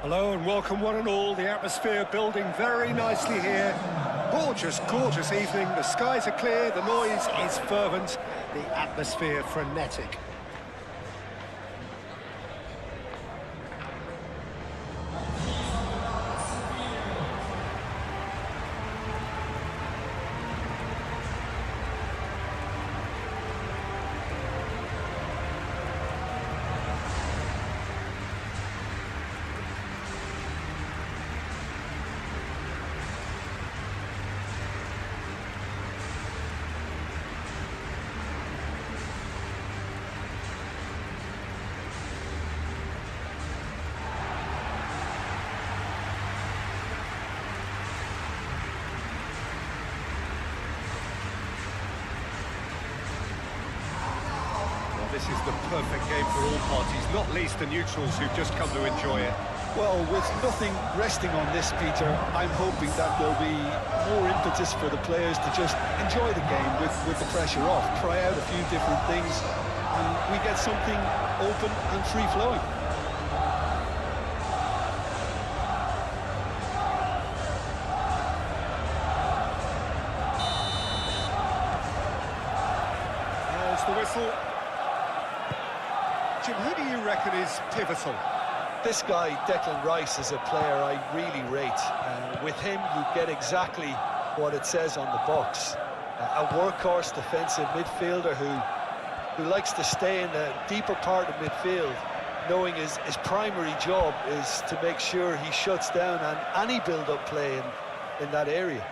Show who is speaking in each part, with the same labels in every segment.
Speaker 1: Hello and welcome one and all. The atmosphere building very nicely here. Gorgeous, gorgeous evening. The skies are clear, the noise is fervent, the atmosphere frenetic. This is the perfect game for all parties, not least the neutrals who've just come to enjoy it.
Speaker 2: Well, with nothing resting on this, Peter, I'm hoping that there'll be more impetus for the players to just enjoy the game with the pressure off, try out a few different things, and we get something open and free-flowing.
Speaker 1: There's the whistle. Jim, who do you reckon is pivotal?
Speaker 2: This guy, Declan Rice, is a player I really rate. With him, you get exactly what it says on the box. A workhorse defensive midfielder who likes to stay in the deeper part of midfield, knowing his primary job is to make sure he shuts down any build-up play in that area.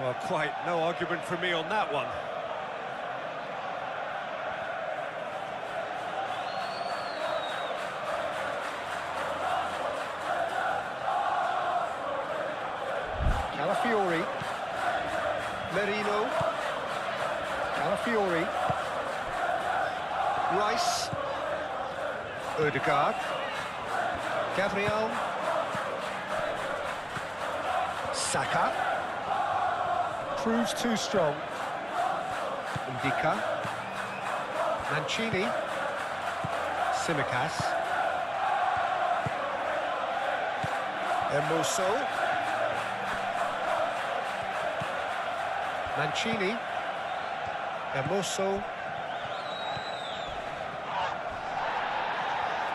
Speaker 1: Well, quite no argument from me on that one. Calafiori, Merino, Calafiori, Rice, Ødegaard. Gabriel. Saka. Proves too strong. Ndika. Mancini. Tsimikas. Hermoso. Mancini. Hermoso.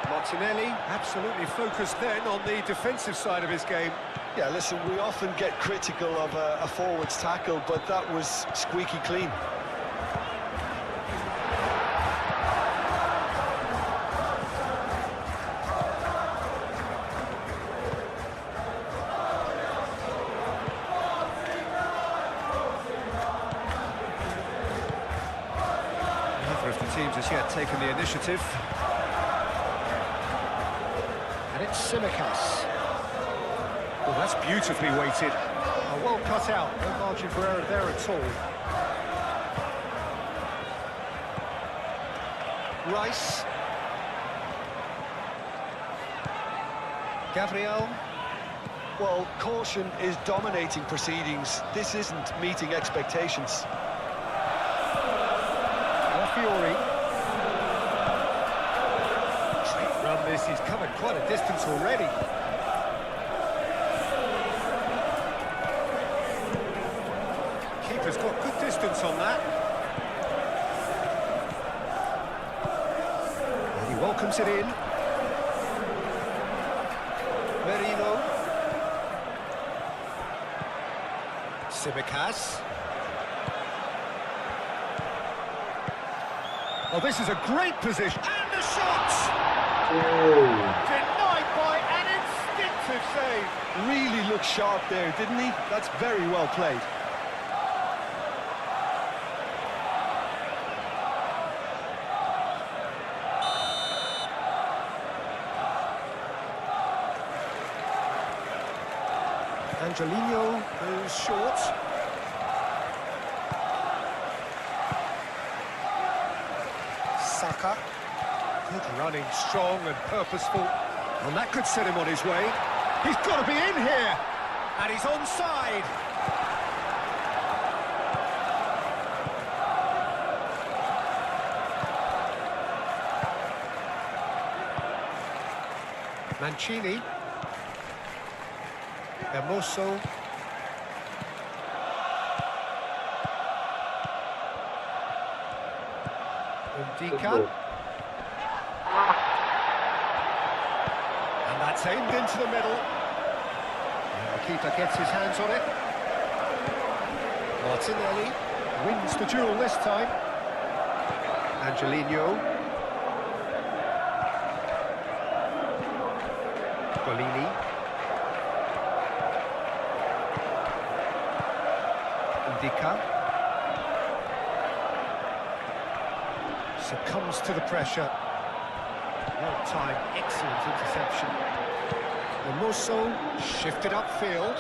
Speaker 1: Martinelli, absolutely focused then on the defensive side of his game.
Speaker 2: Yeah, listen, we often get critical of a forward's tackle, but that was squeaky clean.
Speaker 1: Neither of the teams has yet taken the initiative. And it's Tsimikas. Oh, that's beautifully weighted. Oh, well cut out. No margin for error there at all. Rice. Gabriel.
Speaker 2: Well, caution is dominating proceedings. This isn't meeting expectations.
Speaker 1: Alafiori. Straight run this, he's covered quite a distance already. Keeper's got good distance on that. And he welcomes it in. Merino. Tsimikas. Oh, this is a great position. And the shot! Denied by an instinctive save.
Speaker 2: Really looked sharp there, didn't he? That's very well played.
Speaker 1: Angelino goes short. Saka. Good running, strong and purposeful. And that could set him on his way. He's got to be in here. And he's onside. Mancini. Hermoso. Ndika. And that's aimed into the middle. And the keeper gets his hands on it. Martinelli wins the duel this time. Angelino. Golini. Ndika. Succumbs to the pressure. Well timed, excellent interception. Hermoso shifted upfield.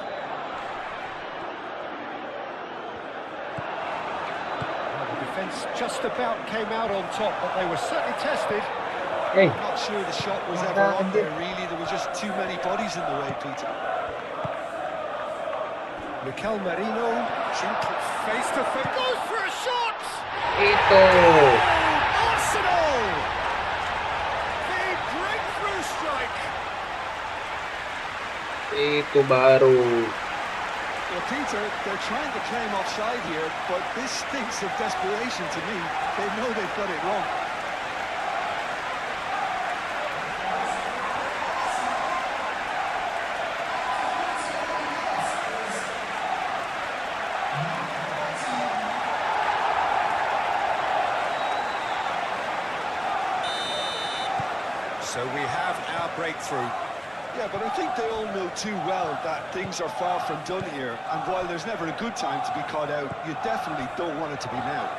Speaker 1: Well, the defence just about came out on top, but they were certainly tested.
Speaker 3: Hey,
Speaker 2: I'm not sure the shot was ever on there, really. There were just too many bodies in the way, Peter.
Speaker 1: Mikel Merino, face to face, goes for a shot!
Speaker 3: ito.
Speaker 1: Arsenal! The breakthrough strike!
Speaker 3: Ito baru.
Speaker 2: Well, Peter, they're trying to claim offside here, but this stinks of desperation to me. They know they've got it wrong.
Speaker 1: So we have our breakthrough.
Speaker 2: Yeah, but I think they all know too well that things are far from done here, and while there's never a good time to be caught out, you definitely don't want it to be now.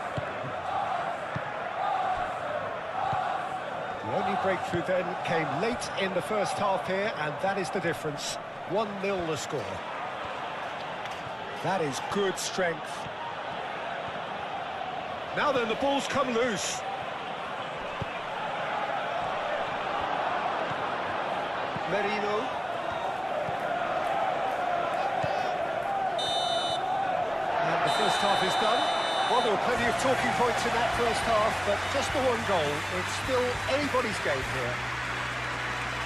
Speaker 1: The only breakthrough then came late in the first half here, and that is the difference. 1-0 the score. That is good strength. Now then, the ball's come loose. Merino. And the first half is done. Well, there were plenty of talking points in that first half, but just the one goal. It's still anybody's game here.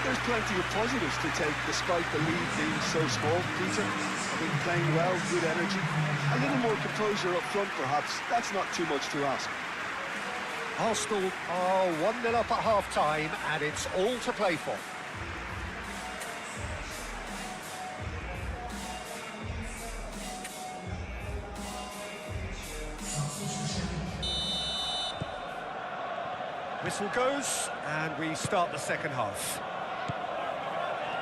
Speaker 4: There's plenty of positives to take despite the lead being so small, Peter. I mean, playing well, good energy. A little more composure up front, perhaps. That's not too much to ask.
Speaker 1: Arsenal are 1-0 up at half-time, and it's all to play for. Whistle goes, and we start the second half.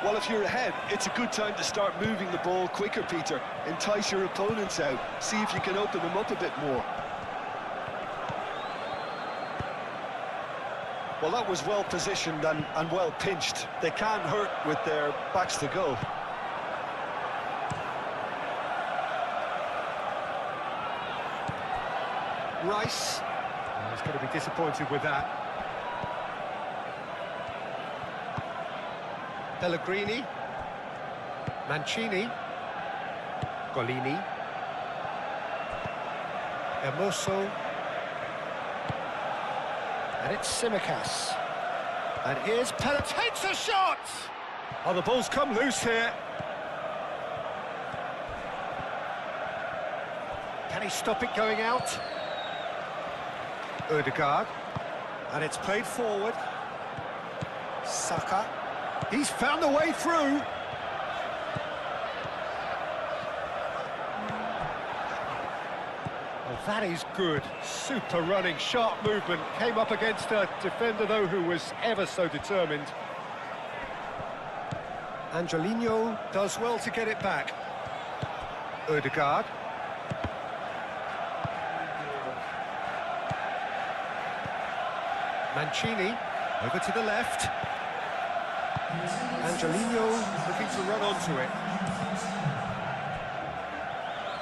Speaker 4: Well, if you're ahead, it's a good time to start moving the ball quicker, Peter. Entice your opponents out. See if you can open them up a bit more.
Speaker 2: Well, that was well positioned and well pinched. They can't hurt with their backs to goal.
Speaker 1: Rice. He's going to be disappointed with that. Pellegrini, Mancini, Golini, Hermoso, and it's Tsimikas. And here's takes a shot! Oh, the ball's come loose here. Can he stop it going out? Ødegaard, and it's played forward. Saka. He's found a way through. Well, that is good. Super running, sharp movement. Came up against a defender, though, who was ever so determined. Angelino does well to get it back. Ødegaard. Mancini, over to the left. Angelino looking to run onto it.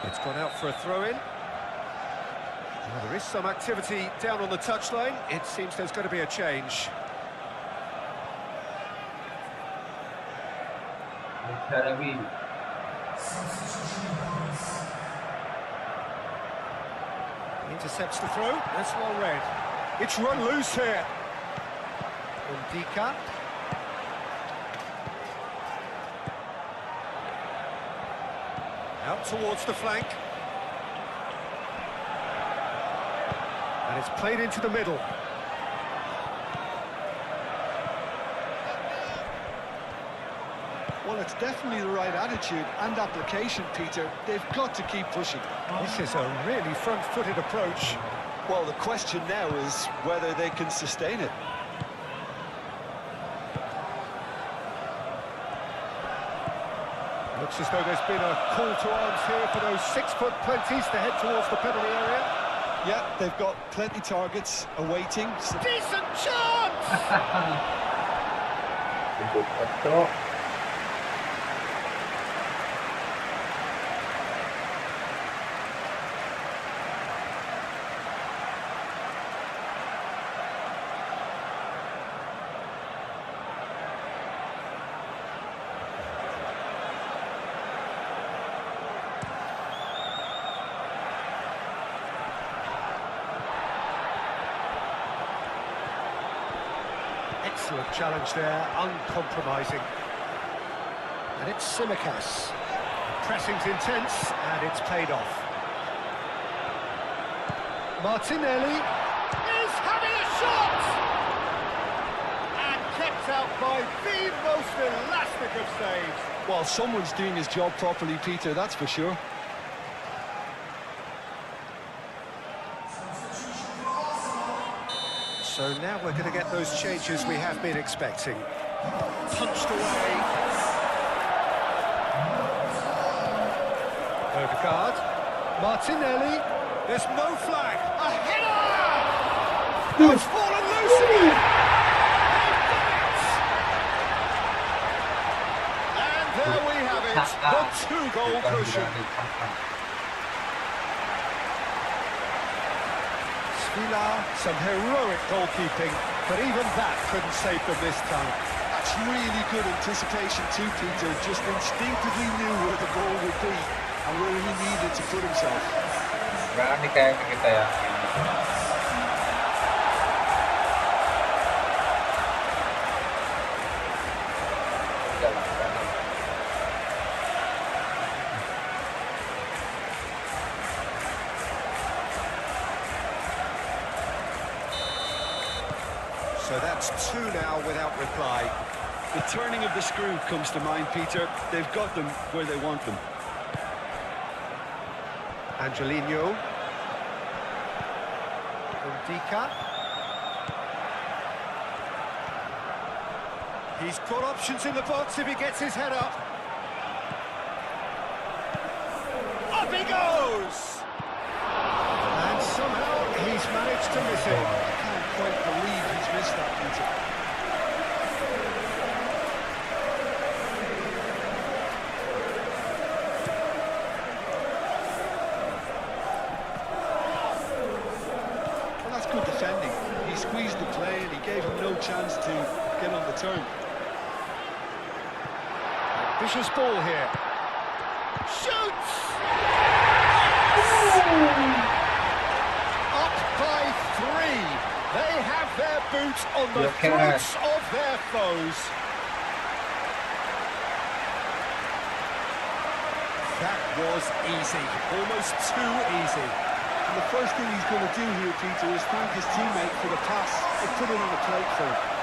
Speaker 1: It's gone out for a throw-in. Well, there is some activity down on the touchline. It seems there's going to be a change. Intercepts the throw. That's well read. It's run loose here. Ndika. Out towards the flank. And it's played into the middle.
Speaker 4: Well, it's definitely the right attitude and application, Peter. They've got to keep pushing.
Speaker 1: This is a really front-footed approach.
Speaker 2: Well, the question now is whether they can sustain it.
Speaker 1: Looks as though there's been a call to arms here for those 6-foot plenties to head towards the penalty area.
Speaker 4: Yeah, they've got plenty targets awaiting.
Speaker 1: Decent chance! Excellent challenge there, uncompromising. And it's Tsimikas. Pressing's intense, and it's paid off. Martinelli is having a shot! And kept out by the most elastic of saves.
Speaker 4: Well, someone's doing his job properly, Peter, that's for sure.
Speaker 1: So now we're going to get those changes we have been expecting. Punched away. Ødegaard. Martinelli. There's no flag. A header! It's fallen loose again. And there we have it. The two-goal cushion. Villa, some heroic goalkeeping, but even that couldn't save them this time.
Speaker 4: That's really good anticipation too, Peter. Just instinctively knew where the ball would be and where he needed to put himself.
Speaker 3: Berani kaya kita ya.
Speaker 1: So that's two now without reply.
Speaker 4: The turning of the screw comes to mind, Peter. They've got them where they want them.
Speaker 1: Angelino. Ndika. He's got options in the box if he gets his head up. Up he goes! And somehow he's managed to miss it.
Speaker 4: I can't quite believe he's missed that, Peter. Well, that's good defending. He squeezed the play and he gave him no chance to get on the turn.
Speaker 1: Vicious ball here. Shoots! Up by 3. They have their boots on the throats of their foes. That was easy, almost too easy.
Speaker 4: And the first thing he's going to do here, Peter, is thank his teammate for the pass and put it on a plate for him.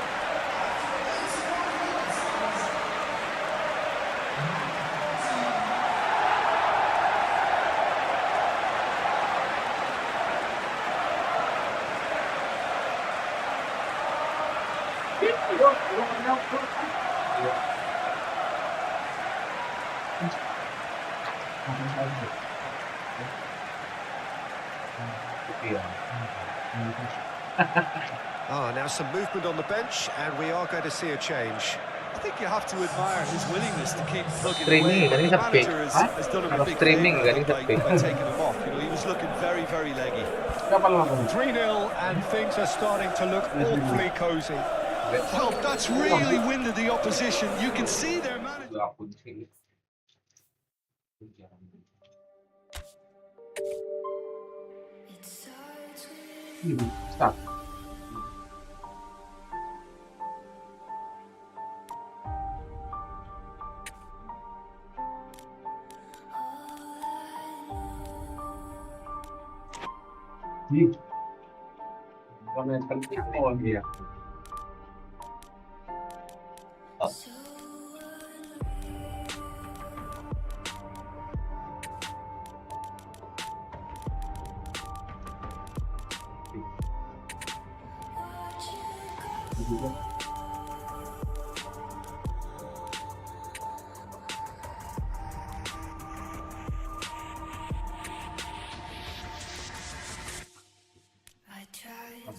Speaker 1: Now some movement on the bench, and we are going to see a change.
Speaker 4: I think you have to admire his willingness to keep plugging
Speaker 3: Streaming,
Speaker 4: away.
Speaker 3: galing
Speaker 4: The
Speaker 3: sa pic.
Speaker 4: manager
Speaker 3: Ha?
Speaker 4: has done him
Speaker 3: Ano
Speaker 4: a big
Speaker 3: streaming,
Speaker 4: favour
Speaker 3: galing sa
Speaker 4: by
Speaker 3: pic.
Speaker 4: taking him off. You know, he was looking very, very leggy.
Speaker 1: 3-0, and things are starting to look awfully cosy.
Speaker 4: Well, that's really winded the opposition. You can see their manager.
Speaker 3: Stop. Comment penting oh dia.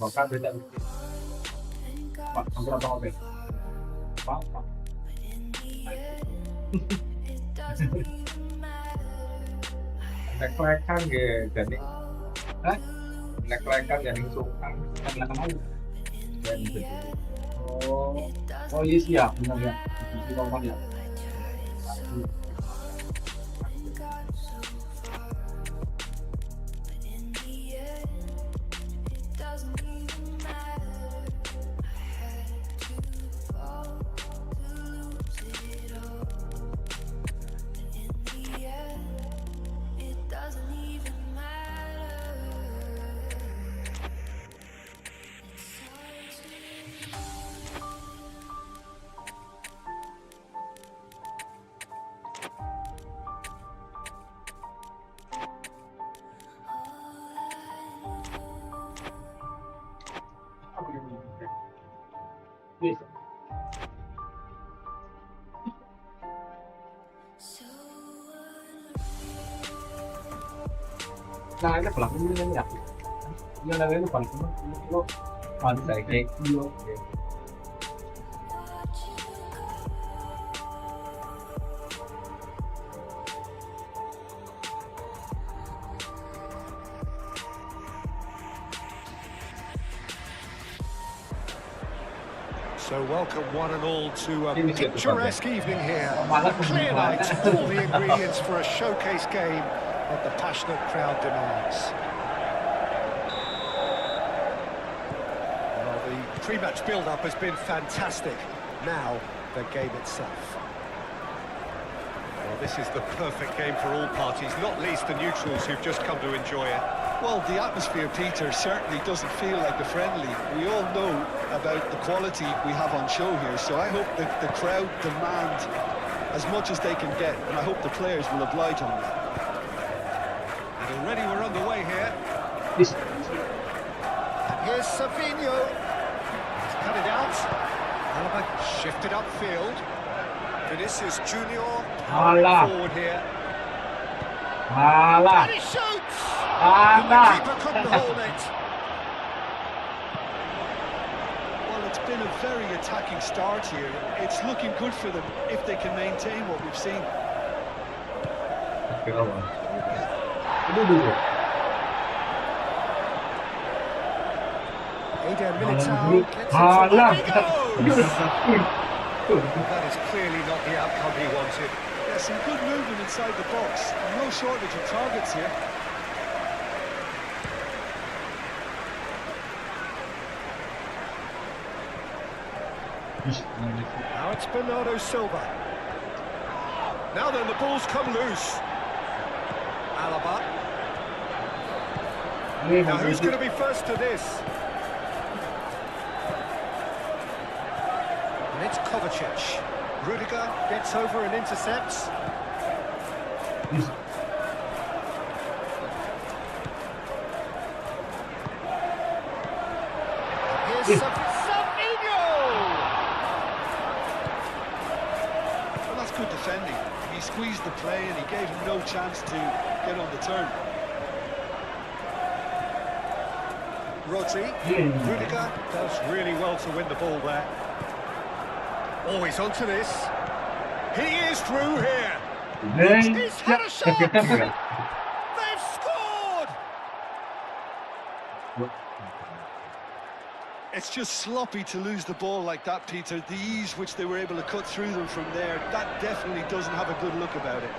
Speaker 3: Apakah beda? Pak, hampir apa kopi? Pak. Lek-lekan ge jadi. Hah? Lek-lekan jadi sungkan kan lakan dan betul. Oh iya siap benar ya. Itu normal ya. Nah, ini pelanggan ini ya. Yang lain itu paling lo harus saya kayak dulu.
Speaker 1: So welcome one and all to a
Speaker 3: Ini siap
Speaker 1: picturesque evening here.
Speaker 3: Malah
Speaker 1: A clear
Speaker 3: pembukaan.
Speaker 1: night, all the ingredients for a showcase game that the passionate crowd demands. Well, the pre-match build-up has been fantastic. Now, the game itself. Well, this is the perfect game for all parties, not least the neutrals who've just come to enjoy it.
Speaker 4: Well, the atmosphere, Peter, certainly doesn't feel like a friendly. We all know about the quality we have on show here, so I hope that the crowd demand as much as they can get, and I hope the players will oblige on that.
Speaker 1: And already we're underway here.
Speaker 3: This.
Speaker 1: And here's Savinho. He's cut it out. Alaba shifted upfield. Vinicius Junior
Speaker 3: Alah.
Speaker 1: forward here.
Speaker 3: Alah.
Speaker 1: And he shoots! And the
Speaker 3: Alah.
Speaker 1: keeper couldn't hold it.
Speaker 4: Well, it's been a very attacking start here. It's looking good for them if they can maintain what we've seen.
Speaker 3: Oke, lawan. Itu dulu.
Speaker 1: Eder Militao
Speaker 3: Alah.
Speaker 1: gets
Speaker 3: Alah.
Speaker 1: it. He goes!
Speaker 3: Tuh.
Speaker 1: That is clearly not the outcome he wanted.
Speaker 4: Yeah, some good movement inside the box. No shortage of targets here.
Speaker 1: Now it's Bernardo Silva. Now then, the ball's come loose. Alaba. Now who's going to be first to this? And it's Kovacic. Rudiger gets over and intercepts. Here's Savinho!
Speaker 4: Well, that's good defending. He squeezed the play and he gave him no chance to get on the turn.
Speaker 1: Rodri. Rudiger does really well to win the ball there. Oh, he's onto this. He is through here. He's had a shot. They've scored.
Speaker 4: It's just sloppy to lose the ball like that, Peter. The ease which they were able to cut through them from there, that definitely doesn't have a good look about it.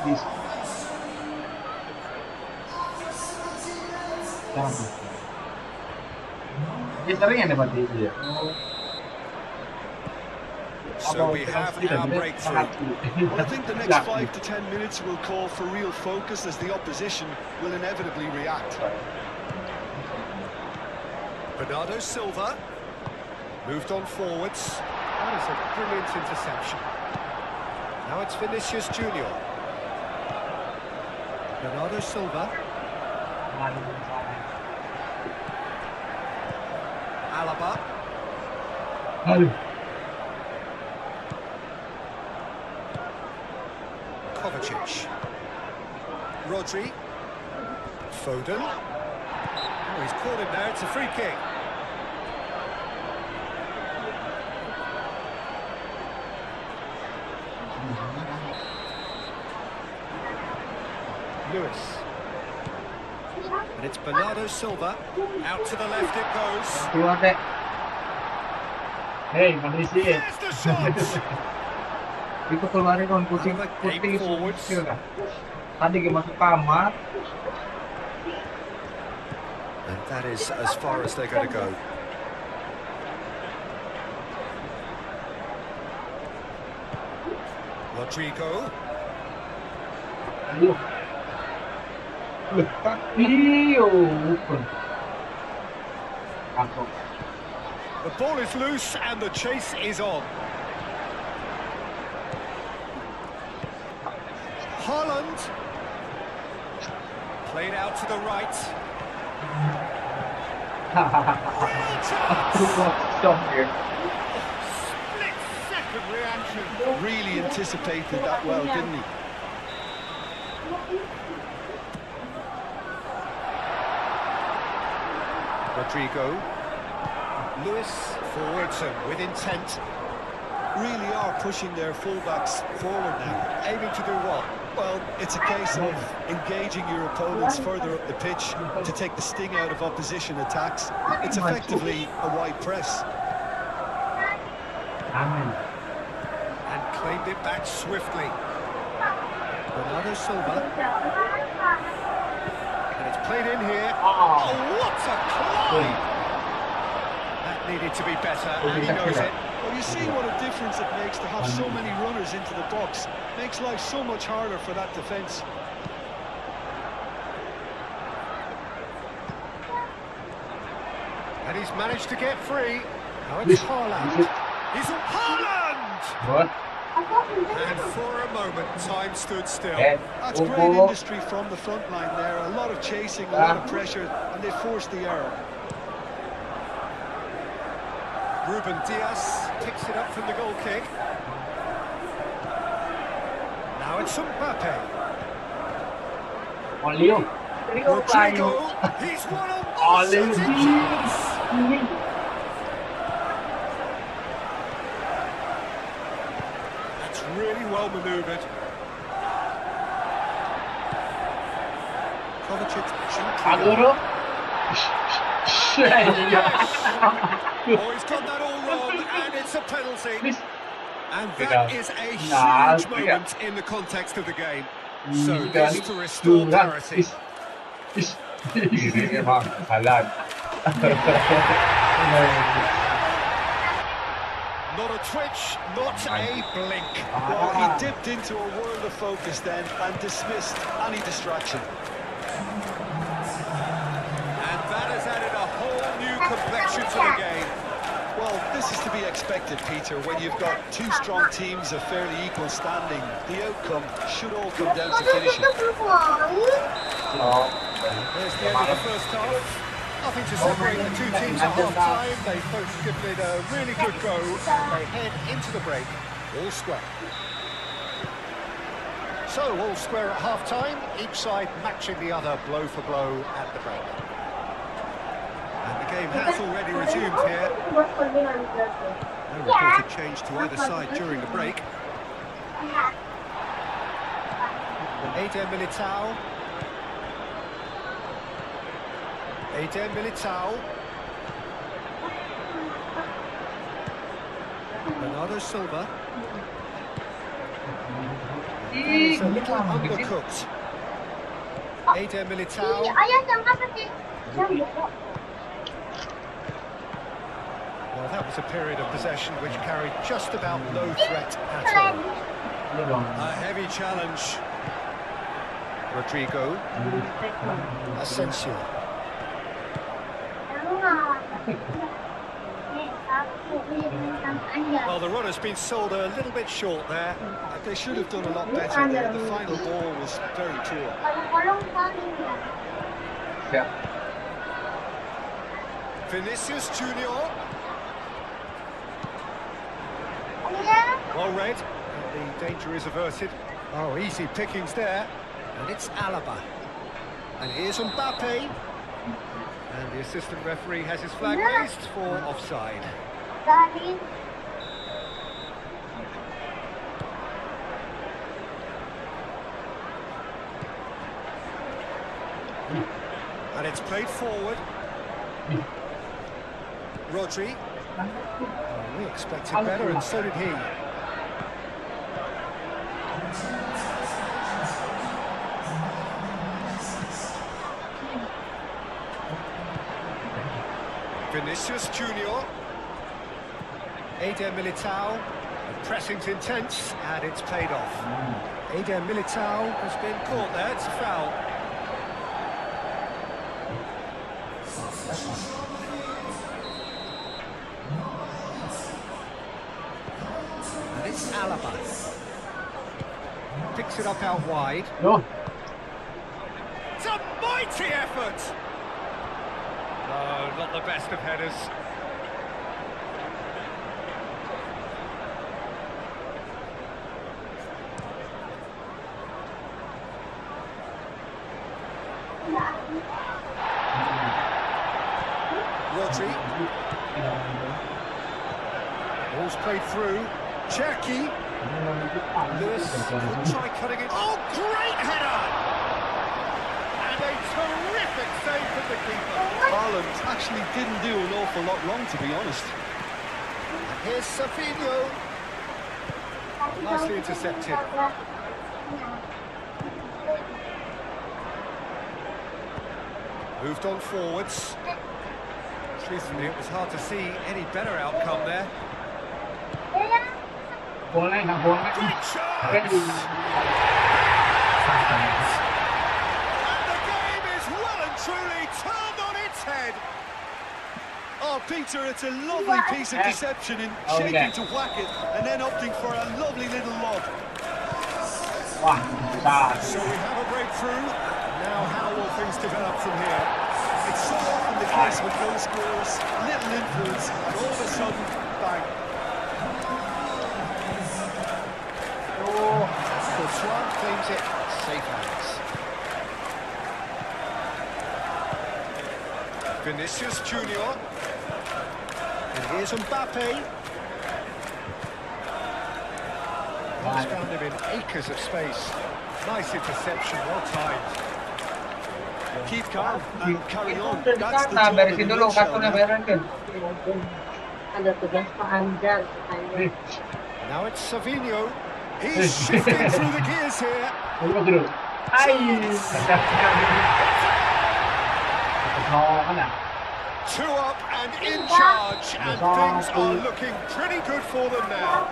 Speaker 3: This. Dia sering ya dapat dia.
Speaker 1: So we have our breakthrough.
Speaker 4: Well, I think the next 5 to 10 minutes will call for real focus as the opposition will inevitably react.
Speaker 1: Bernardo Silva moved on forwards. That is a brilliant interception. Now it's Vinicius Junior. Bernardo Silva. Alaba.
Speaker 3: Aduh.
Speaker 1: Kovacic. Rodri. Foden. Oh, he's caught him there. It's a free kick. Lewis. And it's Bernardo Silva. Out to the left it goes.
Speaker 3: Keluar deh. Hei, Malaysia.
Speaker 1: There's the shot!
Speaker 3: Itu keluarin on kucing putih sudah. Tadi dia masuk kamar.
Speaker 1: And that is as far as they're going to go. Rodrigo.
Speaker 3: Aduh. Iyo, bukan. Masuk.
Speaker 1: The ball is loose and the chase is on. Haaland. Played out to the right.
Speaker 3: Stop here.
Speaker 1: Split-second reaction.
Speaker 4: Really anticipated that well, didn't he?
Speaker 1: Rodrigo. Lewis forwards and with intent.
Speaker 4: Really are pushing their fullbacks forward now.
Speaker 1: Aiming to do what?
Speaker 2: Well, it's a case of engaging your opponents further up the pitch to take the sting out of opposition attacks. It's effectively a wide press.
Speaker 3: Amen.
Speaker 1: And claimed it back swiftly. Bernardo Silva. And it's played in here. Oh, what a climb! That needed to be better, and he knows it.
Speaker 4: Well, you see what a difference it makes to have so many runners into the box. Makes life so much harder for that defence.
Speaker 1: And he's managed to get free. Now it's Haaland. He's a Haaland!
Speaker 3: What?
Speaker 1: And for a moment, time stood still.
Speaker 4: That's great industry from the front line there. A lot of chasing, a lot of pressure, and they forced the error.
Speaker 1: Ruben Dias picks it up from the goal kick. Now it's Mbappe.
Speaker 3: Leo.
Speaker 1: Rodrigo, he's one of
Speaker 3: Leo.
Speaker 1: That's really well manoeuvred. Kovacic.
Speaker 3: Aguro.
Speaker 1: Oh, he's got that all wrong, and it's a penalty. And that is a huge moment in the context of the game. So this to restore parity. Not a twitch, not a blink.
Speaker 2: Well, he dipped into a world of focus then and dismissed any distraction.
Speaker 1: And that has added a whole new complexion to the game.
Speaker 2: Well, this is to be expected, Peter, when you've got two strong teams of fairly equal standing. The outcome should all come down to finishing.
Speaker 1: There's the end of the first half. Nothing to separate the two teams at half-time. They've both given it a really good go. They head into the break, all square. So, all square at half-time, each side matching the other blow for blow at the break. And the game has already resumed here. No reported change to either side during the break. Eder Militao. Eder Militao. Bernardo Silva. It's a little undercooked. Eder Militao. Well, that was a period of possession which carried just about no threat at all. A heavy challenge. Rodrigo. Asensio. Well, the run has been sold a little bit short there.
Speaker 4: They should have done a lot better there. The final ball was very poor.
Speaker 1: Vinicius Junior. Well read, and the danger is averted. Oh, easy pickings there. And it's Alaba. And here's Mbappe. And the assistant referee has his flag raised for offside. And it's played forward. Rodri. Oh, we expected better, and so did he. Vinicius Junior. Eder Militao. The pressing's intense, and it's paid off. Eder Militao has been caught there. It's a foul. And it's Alaba. Picks it up out wide.
Speaker 3: No.
Speaker 1: It's a mighty effort! No, not the best of headers. Rodri. Ball's played through. Jackie. Lewis will try cutting it. Oh, great header! And a terrific save from the keeper.
Speaker 4: Haaland actually didn't do an awful lot wrong, to be honest.
Speaker 1: And here's Savinho. Nicely intercepted. Moved on forwards. Truthfully, it was hard to see any better outcome there.
Speaker 3: Boleh, nak bola lagi.
Speaker 1: Great chance!
Speaker 3: Ready.
Speaker 1: And the game is well and truly turned on its head.
Speaker 4: Oh, Peter, it's a lovely piece of deception in shaping to whack it and then opting for a lovely little lob.
Speaker 3: Wah, besar.
Speaker 1: So we have a breakthrough. Now how will things develop from here?
Speaker 4: It's so often the case with goal scorers, little influence, and all of a sudden, bang.
Speaker 1: Courtois claims it, safe hands. Vinicius Junior. And here's Mbappe. He's found him in acres of space. Nice interception, well timed.
Speaker 4: Keep calm and carry on. That's the
Speaker 3: Nah,
Speaker 4: job of
Speaker 3: beresin
Speaker 4: the
Speaker 3: dulu
Speaker 4: nutshell,
Speaker 3: kartunya
Speaker 4: man.
Speaker 3: bayaran kan.
Speaker 5: Ada tugas Pak Anjar.
Speaker 1: Now it's Savinho. He's shifting through the gears here.
Speaker 3: Dulu dulu. Ai, kan ya?
Speaker 1: 2 up and in charge, and things are looking pretty good for them now.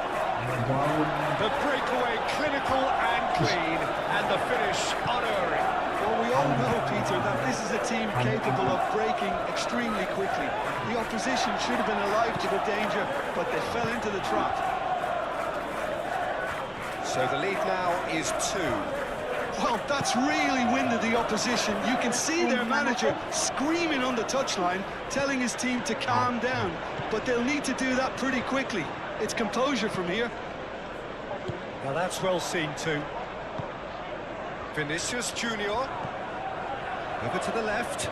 Speaker 1: The breakaway clinical and clean, and the finish unerring.
Speaker 4: Well, we all know, Peter, that this is a team capable of breaking extremely quickly. The opposition should have been alive to the danger, but they fell into the trap.
Speaker 1: So the lead now is 2.
Speaker 4: Well, that's really winded the opposition. You can see their manager screaming on the touchline, telling his team to calm down. But they'll need to do that pretty quickly. It's composure from here.
Speaker 1: Now that's well seen too. Vinicius Junior. Over to the left.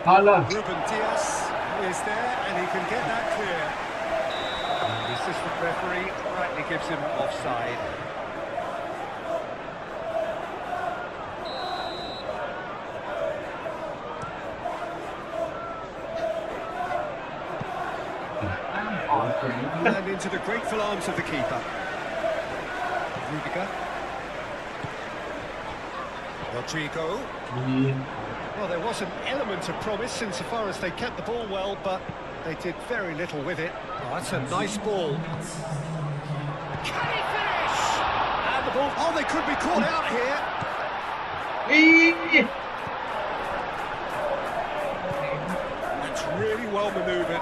Speaker 3: Haaland.
Speaker 1: Ruben Diaz is there, and he can get that clear. And the assistant referee rightly gives him offside. And into the grateful arms of the keeper. Rudiger. Rodrigo. Well, there was an element of promise insofar as they kept the ball well, but they did very little with it. Oh, that's a nice ball. Can he finish? And the ball... Oh, they could be caught out here. That's really well manoeuvred.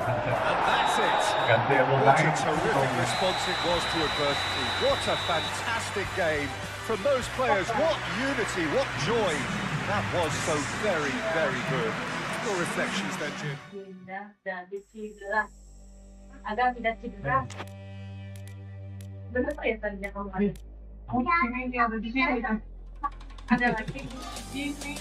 Speaker 1: And that's it.
Speaker 3: Ganti yang
Speaker 1: What a
Speaker 3: lain.
Speaker 1: terrific response it was to adversity. What a fantastic game. From those players, what unity, what joy. That was so very, very good. Your reflections then, Jim?
Speaker 5: Jadi cedera. Agar tidak cedera. Benar ya tadinya kamu ada?
Speaker 3: Oh, sini ada di sini.
Speaker 5: Ada lagi di sini.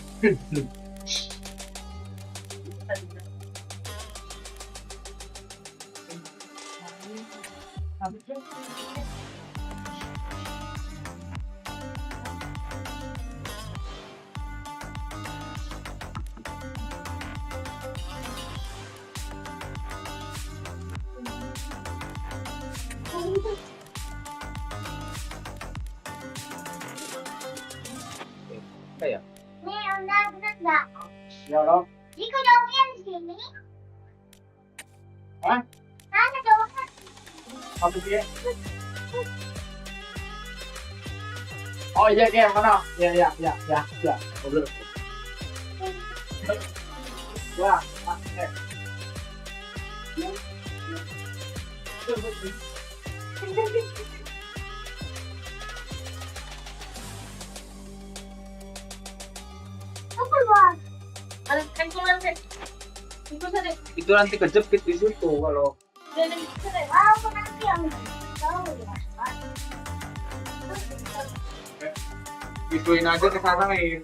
Speaker 3: Kayak.
Speaker 6: Nih, Anda bener nggak?
Speaker 3: Ya loh.
Speaker 6: Jika jauhnya di sini,
Speaker 3: Hah?
Speaker 6: ada jauhnya.
Speaker 3: Apa dia? Oh iya dia mana? Ya. Boleh. Ya,
Speaker 6: Apa buat?
Speaker 5: Ada kankulan deh. Itu saja.
Speaker 3: itu nanti kejepit di situ kalau
Speaker 5: Jadi itu deh.
Speaker 6: Aku nanti yang tahu ya.
Speaker 3: Isuin aja ke sana nih.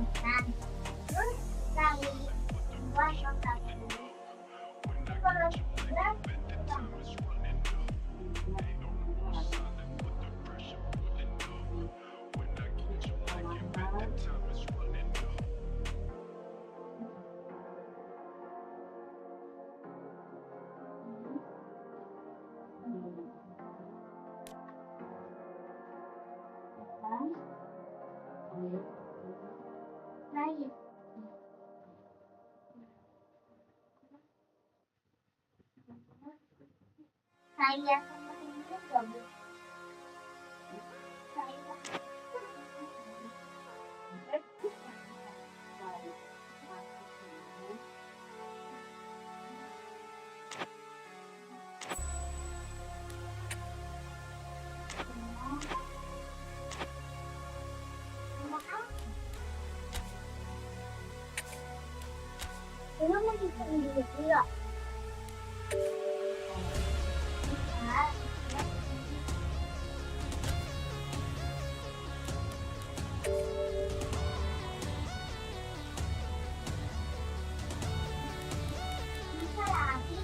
Speaker 6: Nan. Terus kali buat shortcut dulu. Kalau sudah, naik. Saya sama ini gabung. Saya Ini lagi sendiri juga. Bisa lagi.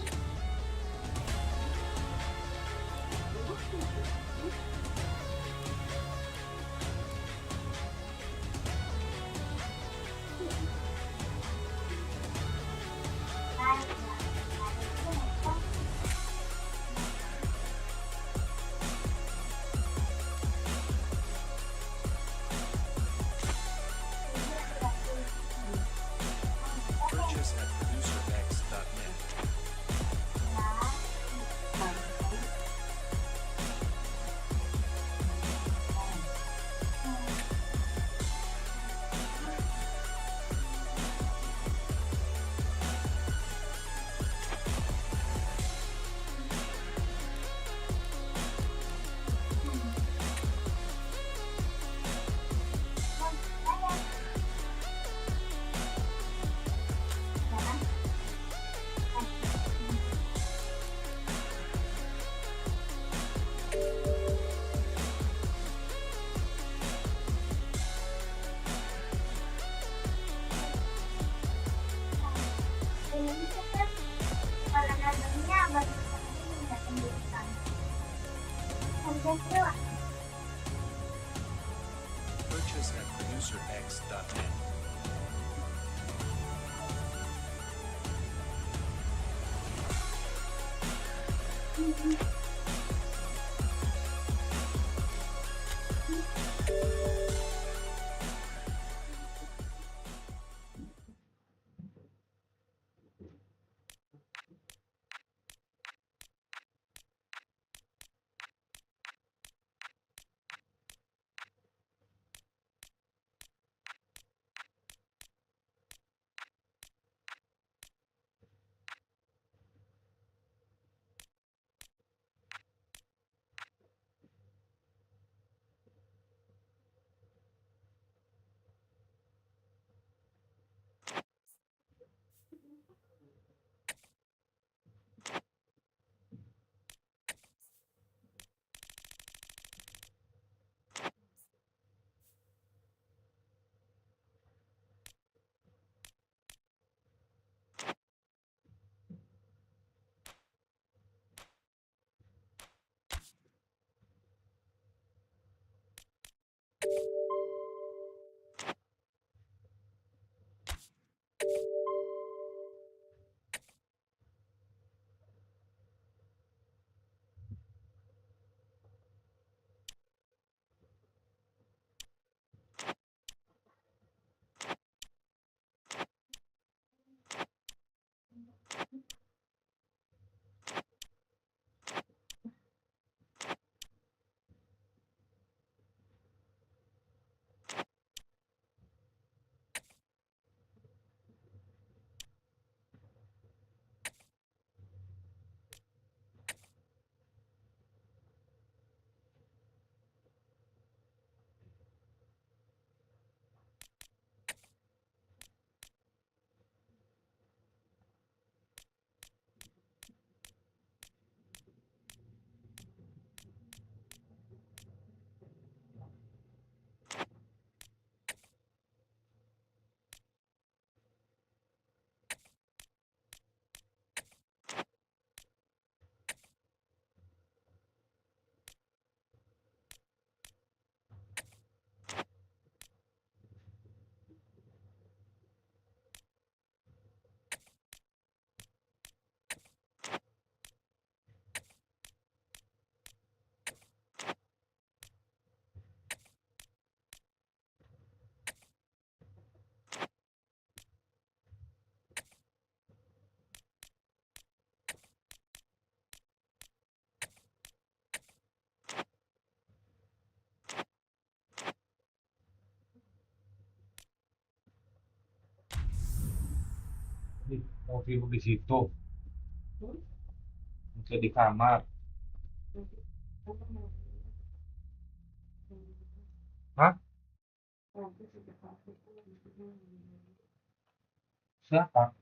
Speaker 7: Purchase at producerx.net.
Speaker 6: Kalau nontonnya baru sekali nggak tunjukkan. Harga sewa.
Speaker 7: Purchase at producerx.net.
Speaker 3: Oh, sibuk di situ. Bisa di kamar. Hah? Siapa?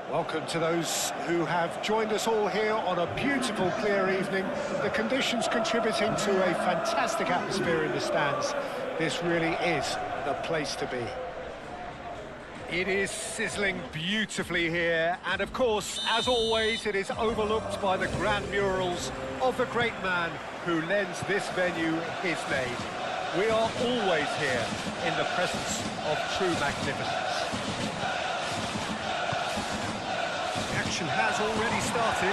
Speaker 1: Welcome to those who have joined us all here on a beautiful, clear evening. The conditions contributing to a fantastic atmosphere in the stands. This really is the place to be. It is sizzling beautifully here, and of course, as always, it is overlooked by the grand murals of the great man who lends this venue his name. We are always here in the presence of true magnificence. Action has already started.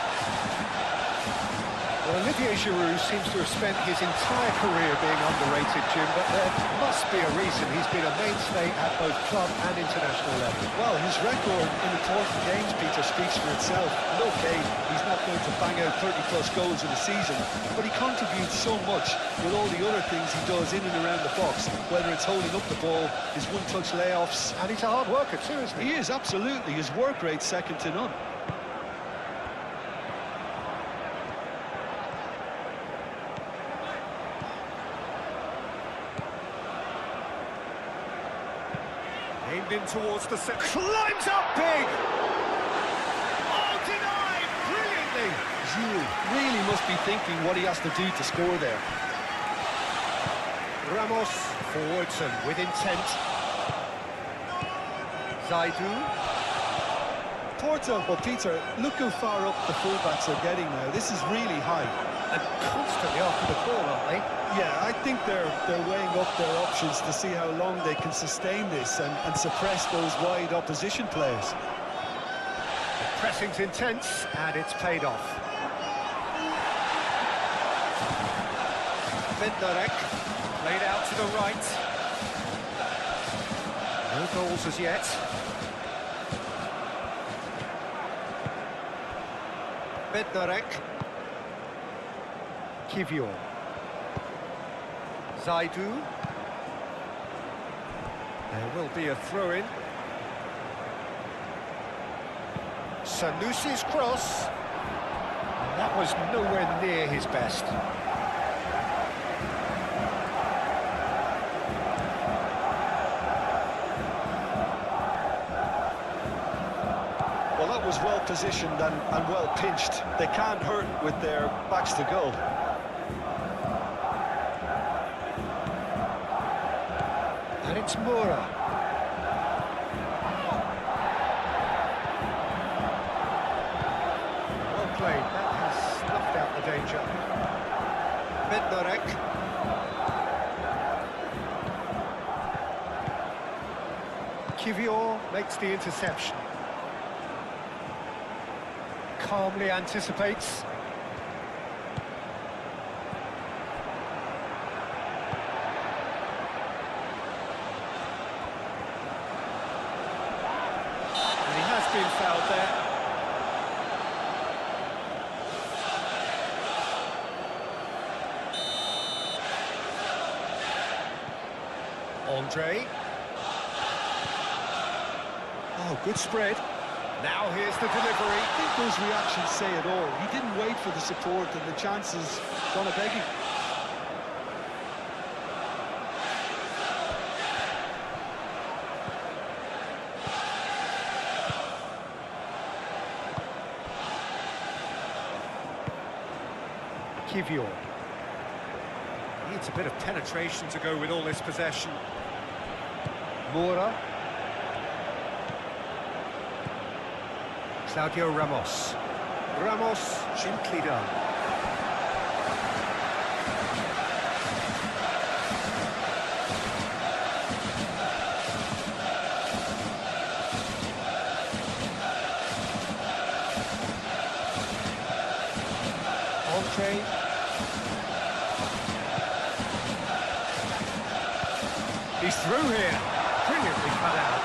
Speaker 1: Well, Olivier Giroud seems to have spent his entire career being underrated, Jim, but there must be a reason he's been a mainstay at both club and international level.
Speaker 4: Well, his record in important games, Peter, speaks for itself. And okay, he's not going to bang out 30-plus goals in a season, but he contributes so much with all the other things he does in and around the box, whether it's holding up the ball, his one-touch layoffs.
Speaker 1: And he's a hard worker too, isn't he?
Speaker 4: He is, absolutely. His work rate's second to none.
Speaker 1: Aimed in towards the centre, climbs up big! Oh, denied brilliantly!
Speaker 4: Giroud really must be thinking what he has to do to score there.
Speaker 1: Ramos forwards and with intent. Zaidu.
Speaker 4: Porto, well, Peter, look how far up the fullbacks are getting now. This is really high.
Speaker 1: And constantly after the ball, aren't they?
Speaker 4: Yeah, I think they're weighing up their options to see how long they can sustain this and suppress those wide opposition players.
Speaker 1: The pressing's intense, and it's paid off. Bednarek, played out to the right. No goals as yet. Bednarek. Kivior. Zaidu. There will be a throw-in. Sanusi's cross. And that was nowhere near his best.
Speaker 4: Well, that was well positioned and well pinched. They can't hurt with their backs to goal.
Speaker 1: And it's Moura. Well played. That has snuffed out the danger. Bednarek. Kivior makes the interception. Calmly anticipates. And he has been fouled there. Andre. Oh, good spread. Now here's the delivery.
Speaker 4: I think those reactions say it all. He didn't wait for the support and the chances gone a begging.
Speaker 1: Kivior. Needs a bit of penetration to go with all this possession. Moura. Claudio Ramos. Ramos, gently done. Andre. He's through here. Brilliantly cut out.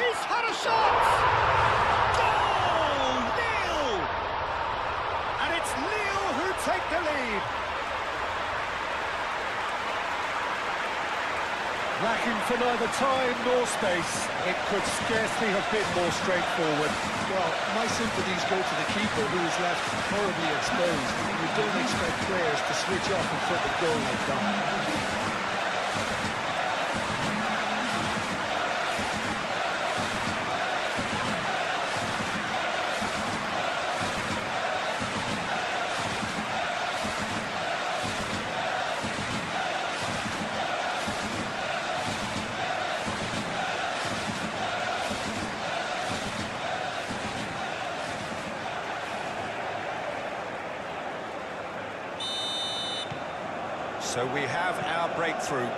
Speaker 1: He's had a shot! Goal! Lille! And it's Lille who take the lead. Lacking for neither time nor space. It could scarcely have been more straightforward.
Speaker 4: Well, my sympathies go to the keeper, who is left horribly exposed. You don't expect players to switch off in front of goal like that.
Speaker 1: So we have our breakthrough.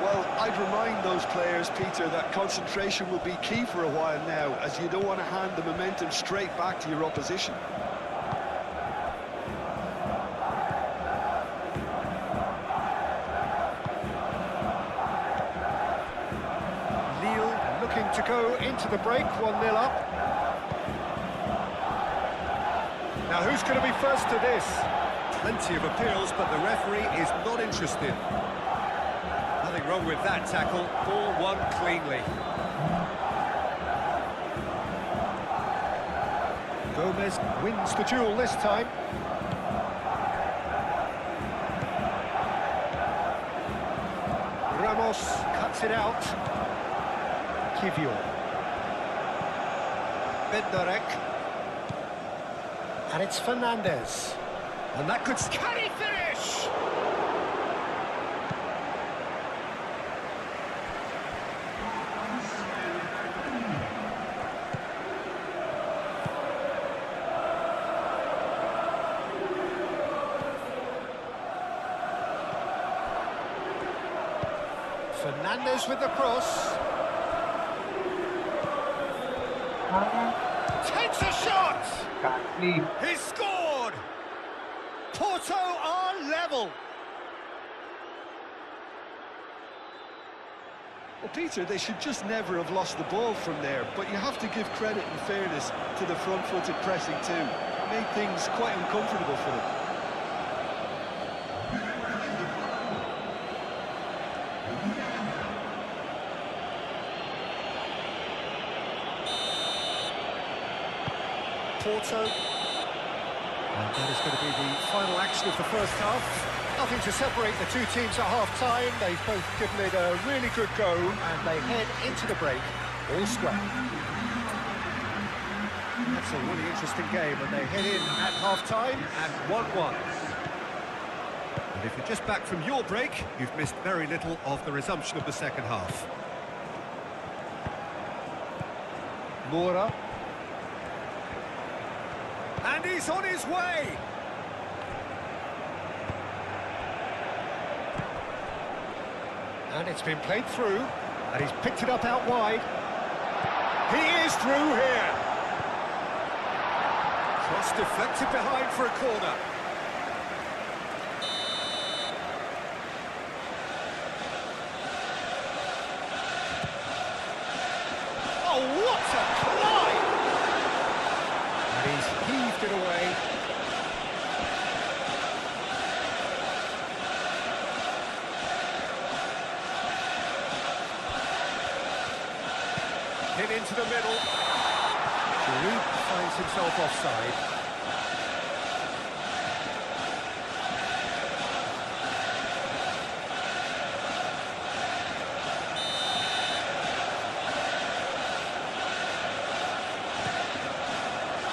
Speaker 4: Well, I'd remind those players, Peter, that concentration will be key for a while now, as you don't want to hand the momentum straight back to your opposition.
Speaker 1: Lille looking to go into the break, 1-0 up. Now who's going to be first to this? Plenty of appeals, but the referee is not interested. Nothing wrong with that tackle, ball won cleanly. Gomez wins the duel this time. Ramos cuts it out. Kivior. Bednarek. And it's Fernandez. And that could... Can he finish? Fernandez with the cross. Takes a shot!
Speaker 3: Kali.
Speaker 1: He scored! Porto are level.
Speaker 4: Well, Peter, they should just never have lost the ball from there, but you have to give credit and fairness to the front-footed pressing too. It made things quite uncomfortable for them.
Speaker 1: Porto. And that is going to be the final action of the first half. Nothing to separate the two teams at half-time. They've both given it a really good go, and they head into the break all square. That's a really interesting game, and they head in at half-time at 1-1. And if you're just back from your break, you've missed very little of the resumption of the second half. Moura. And he's on his way! And it's been played through, and he's picked it up out wide. He is through here! Cross deflected behind for a corner. Oh, what a climb! And he's heaved it away. Hit into the middle. Giroud finds himself offside.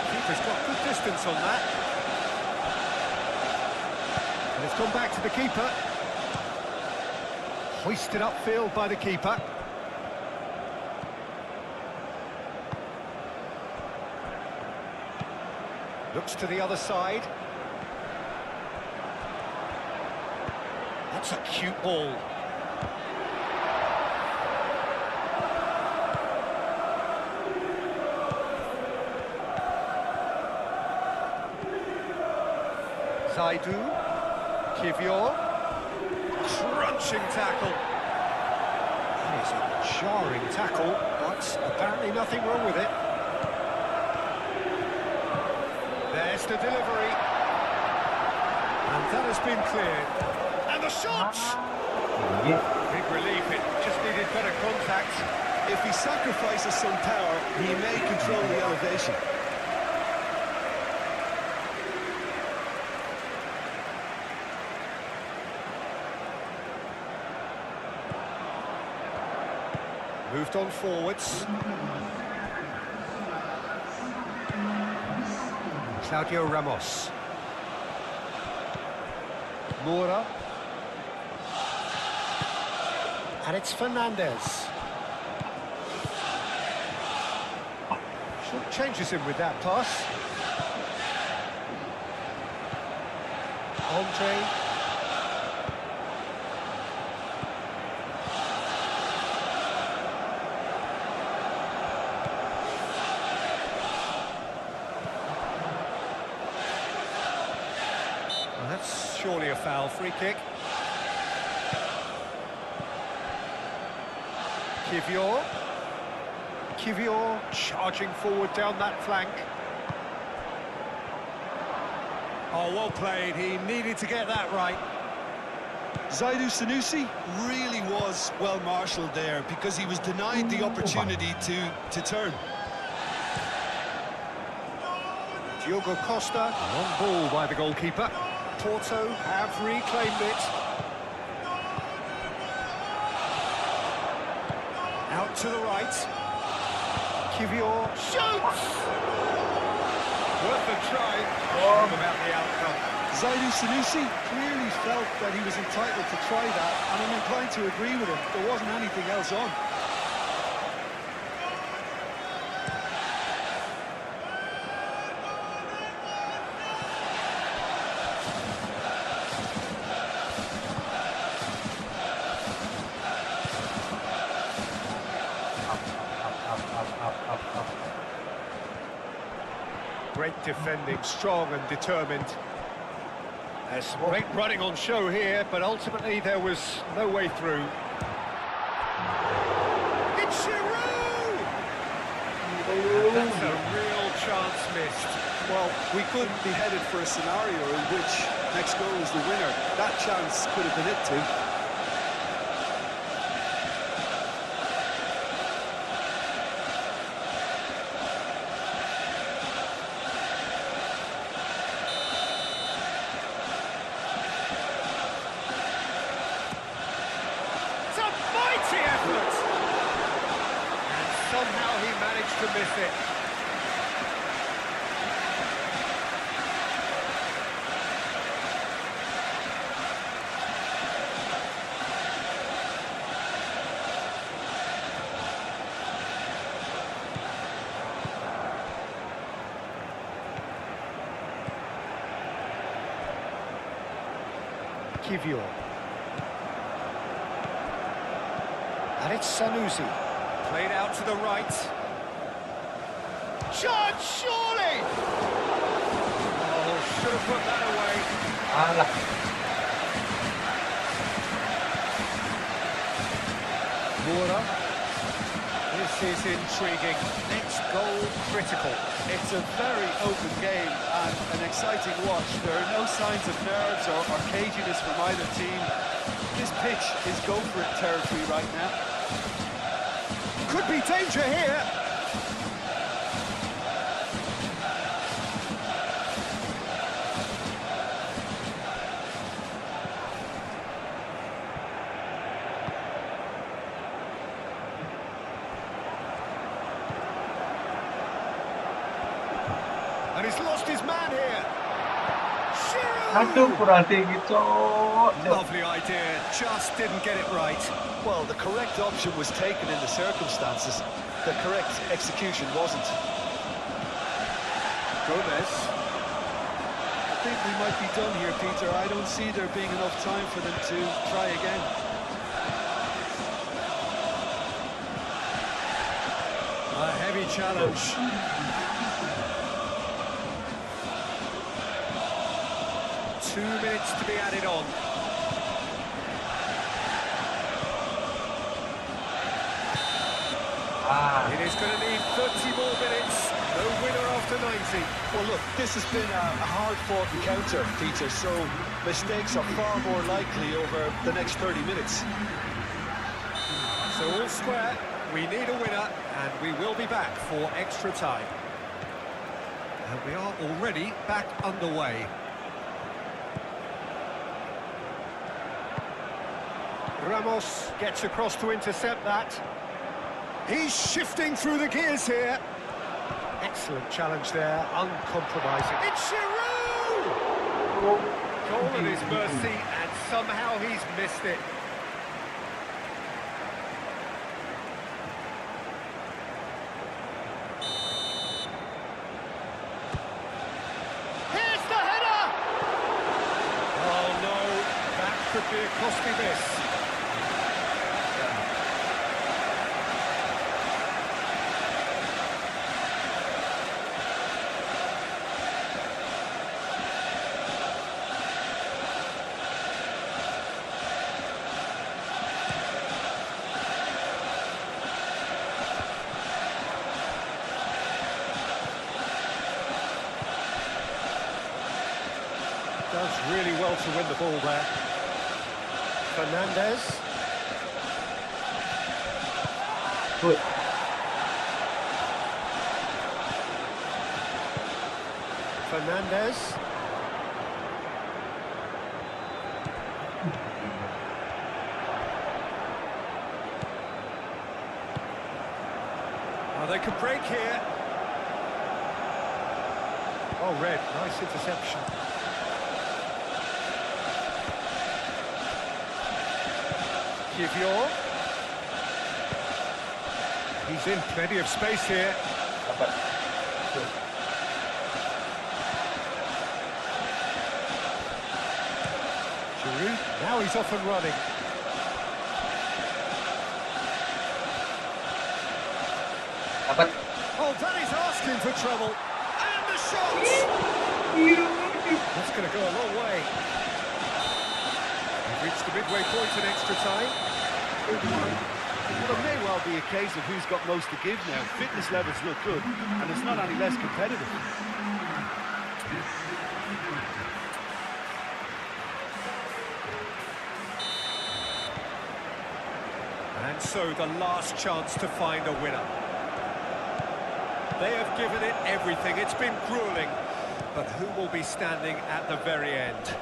Speaker 1: Keeper's got good distance on that. And it's gone back to the keeper. Hoisted upfield by the keeper. Looks to the other side. That's a cute ball. Zaidu. Kivior. Crunching tackle. That is a jarring tackle, but apparently nothing wrong with it. There's the delivery. And that has been cleared. And the shot!
Speaker 3: Ini
Speaker 1: Big relief, it just needed better contact.
Speaker 4: If he sacrifices some power, he may control the elevation.
Speaker 1: Moved on forwards. Claudio Ramos. Moura. And it's Fernandez. Changes him with that pass. Andre. Well, that's surely a foul. Free kick. Kivior charging forward down that flank. Oh, well played. He needed to get that right.
Speaker 4: Zaidu Sanusi really was well marshalled there because he was denied the opportunity to turn.
Speaker 1: Diogo Costa, on ball by the goalkeeper. Porto have reclaimed it. Out to the right. Kivior shoots! Worth a try. About the outcome.
Speaker 4: Zaidu Sanusi clearly felt that he was entitled to try that, and I'm inclined to agree with him. There wasn't anything else on.
Speaker 3: up.
Speaker 1: Great defending, strong and determined. There's some great running on show here, but ultimately there was no way through. It's Giroud! And that's a real chance missed.
Speaker 4: Well, we could be headed for a scenario in which next goal is the winner. That chance could have been it too.
Speaker 1: It's a mighty effort! And somehow he managed to miss it. Kivior. And it's Sanusi. Played out to the right. Shot, surely! Oh, should have put that away.
Speaker 3: Alah.
Speaker 1: Moura. This is intriguing. Next goal critical.
Speaker 4: It's a very open game and an exciting watch. There are no signs of nerves or caginess from either team. This pitch is go-for-it territory right now.
Speaker 1: Could be danger here. And he's lost his man here.
Speaker 3: Aduh,
Speaker 1: Giroud!
Speaker 3: kurang tinggi, cok.
Speaker 1: Lovely idea, just didn't get it right.
Speaker 2: Well, the correct option was taken in the circumstances. The correct execution wasn't.
Speaker 1: Gomez.
Speaker 4: I think we might be done here, Peter. I don't see there being enough time for them to try again.
Speaker 1: A heavy challenge. Two minutes to be added on.
Speaker 3: Ah,
Speaker 1: It is going to need 30 more minutes. No winner after 90.
Speaker 2: Well, look, this has been a hard-fought encounter, Peter, so mistakes are far more likely over the next 30 minutes.
Speaker 1: So all square, we need a winner, and we will be back for extra time. And we are already back underway. Ramos gets across to intercept that. He's shifting through the gears here. Excellent challenge there, uncompromising. It's Giroud! Goal at his mercy, and somehow he's missed it. Here's the header! Oh no, that could be a costly miss. Does really well to win the ball there. Fernandez.
Speaker 3: Good.
Speaker 1: Fernandez. Oh, they could break here. Oh, Red, nice interception. Kivior. He's in plenty of space here.
Speaker 3: Dapat. Good.
Speaker 1: Giroud, now he's off and running.
Speaker 3: Dapat.
Speaker 1: Oh, that is asking for trouble. And the shot! That's going to go a long way. We've reached the midway point in extra time.
Speaker 4: Well, it may well be a case of who's got most to give now. Fitness levels look good, and it's not any less competitive.
Speaker 1: And so the last chance to find a winner. They have given it everything. It's been grueling. But who will be standing at the very end?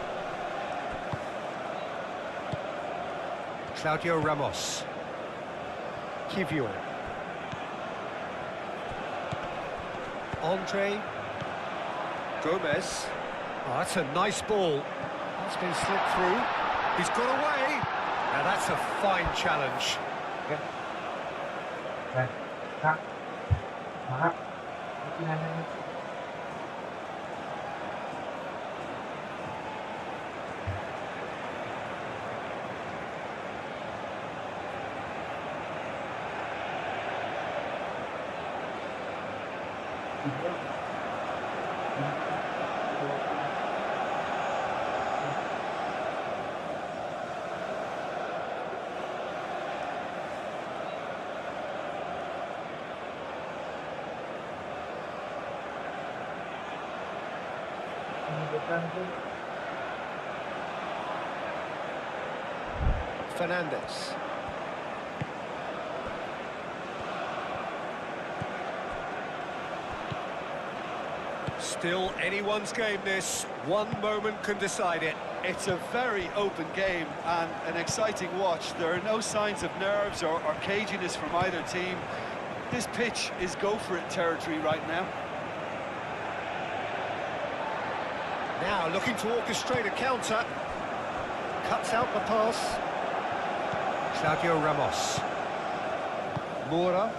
Speaker 1: Claudio Ramos. Kivior. Andre. Gomez. Oh, that's a nice ball. That's been slipped through. He's got away. Now that's a fine challenge.
Speaker 3: Baik. Kak. Maaf. Mungkin ada
Speaker 1: Fernandez. Still anyone's game this. One moment can decide it.
Speaker 4: It's a very open game and an exciting watch. There are no signs of nerves or caginess from either team. This pitch is go-for-it territory right now.
Speaker 1: Now looking to orchestrate a counter. Cuts out the pass. Claudio Ramos. Moura.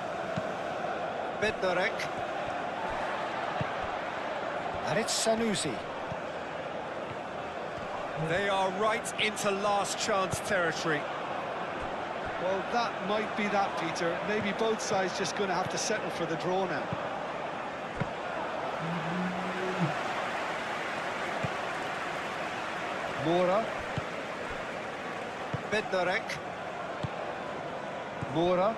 Speaker 1: Bednarek. And it's Sanusi. They are right into last chance territory.
Speaker 4: Well, that might be that, Peter. Maybe both sides just going to have to settle for the draw now.
Speaker 1: Moura. Bednarek. Moura.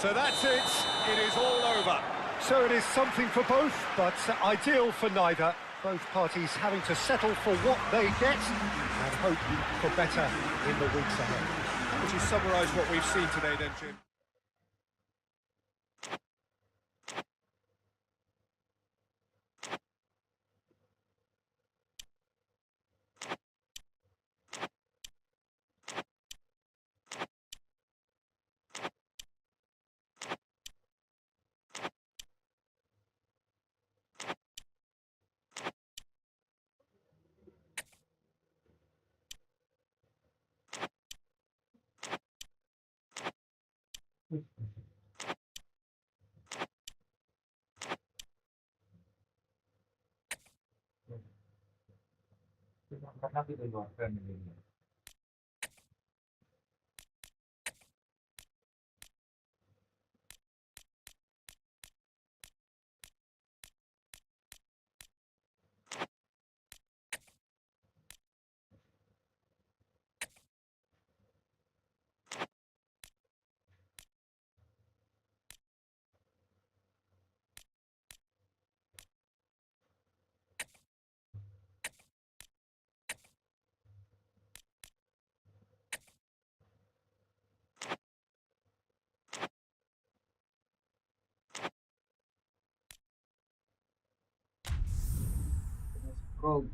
Speaker 1: So that's it. It is all over. So it is something for both, but ideal for neither. Both parties having to settle for what they get and hope for better in the weeks ahead. How would you summarise what we've seen today then, Jim?
Speaker 3: Karena kita luar kan ini. Scroll.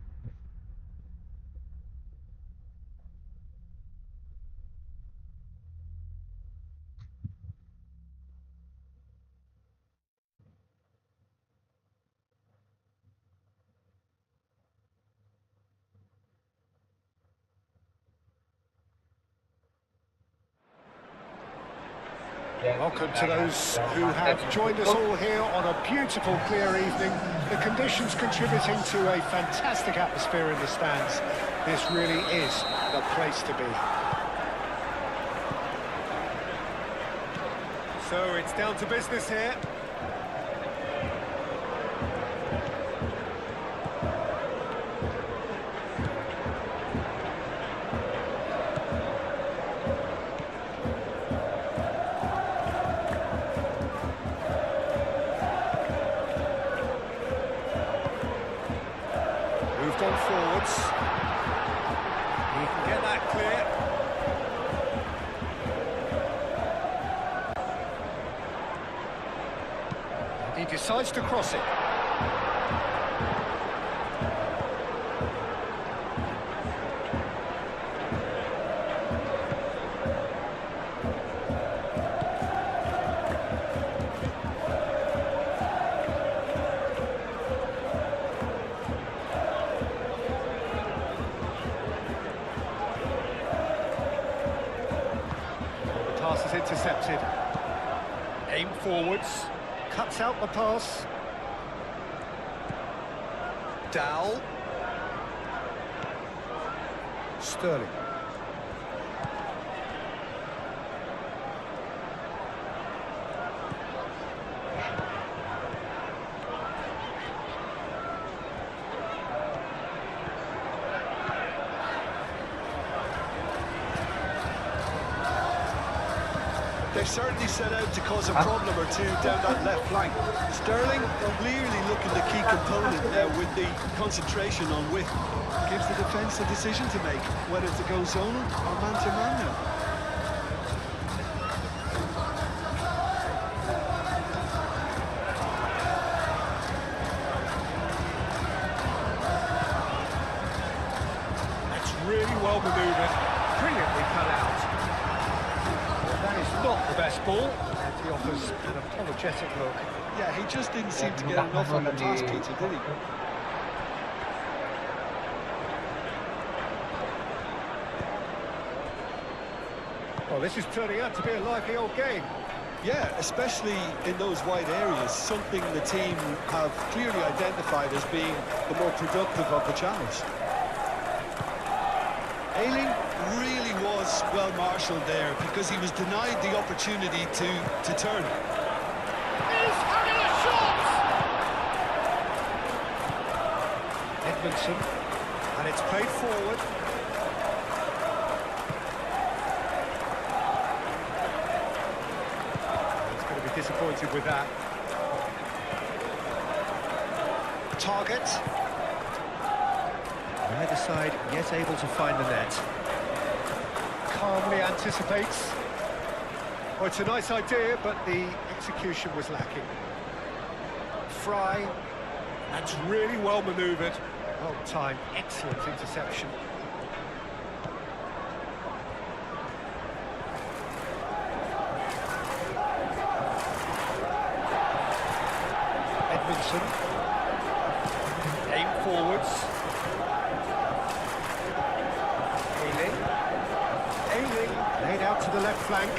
Speaker 1: Welcome to those who have joined us all here on a beautiful, clear evening. The conditions contributing to a fantastic atmosphere in the stands. This really is the place to be. So it's down to business here. Moved on forwards. He can get that clear. And he decides to cross it. Pass is intercepted. Aim forwards. Cuts out the pass. Dowell. Sterling.
Speaker 2: They've certainly set out to cause a problem or two down that left flank. Sterling clearly looking the key component now with the concentration on width.
Speaker 4: Gives the defence a decision to make, whether to go zonal or man-to-man now.
Speaker 1: That's really well manoeuvred. Brilliantly cut out. That is not the best ball, and he offers an apologetic look.
Speaker 4: Yeah, he just didn't seem to get enough on the pass, Peter, did he?
Speaker 1: Well, this is turning out to be a lively old game.
Speaker 2: Yeah, especially in those wide areas, something the team have clearly identified as being the more productive of the channels. Ayling really was well marshalled there because he was denied the opportunity to turn.
Speaker 1: He's having a shot! Edmondson, and it's played forward. frustrated with that. Target. Neither side yet able to find the net. Calmly anticipates. Well, it's a nice idea, but the execution was lacking. Fry. That's really well manoeuvred. Well timed, excellent interception. Edmondson. Aim forwards. Ayling laid out to the left flank.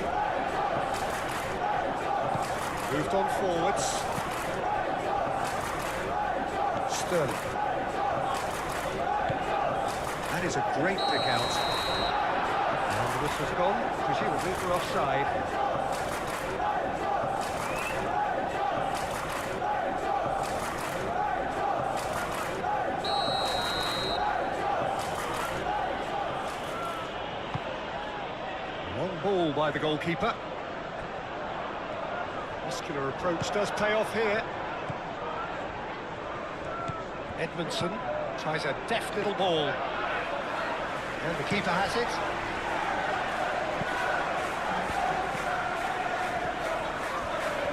Speaker 1: Moved on forwards. Sterling. That is a great pick out. And the whistle's gone, presumably for offside. Long ball by the goalkeeper. Muscular approach does pay off here. Edmondson tries a deft little ball. And the keeper has it.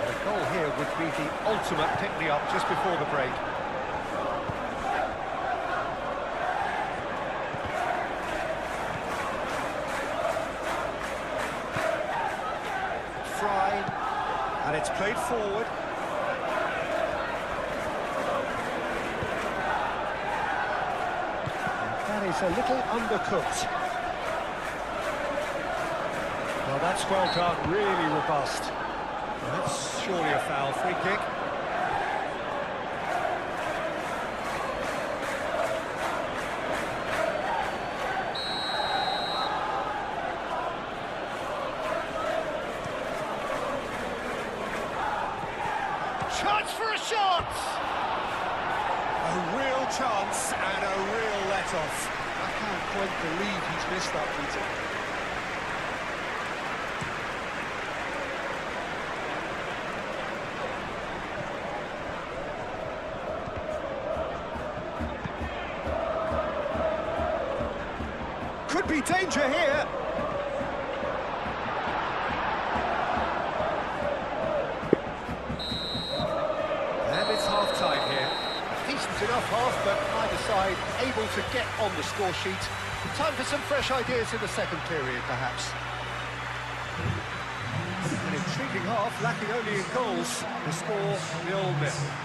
Speaker 1: And a goal here would be the ultimate pick-me-up just before the break. Fry, and it's played forward. It's a little undercooked. Well, that's well done, really robust. Well, that's surely a foul. Free kick. Chance for a shot! A real chance and a real let-off.
Speaker 4: I can't quite believe he's missed that, Peter.
Speaker 1: Could be danger here. And it's half-time here. A decent enough half, but neither side able to get on the score sheet. Time for some fresh ideas in the second period, perhaps. An intriguing half, lacking only in goals. The score 0-0.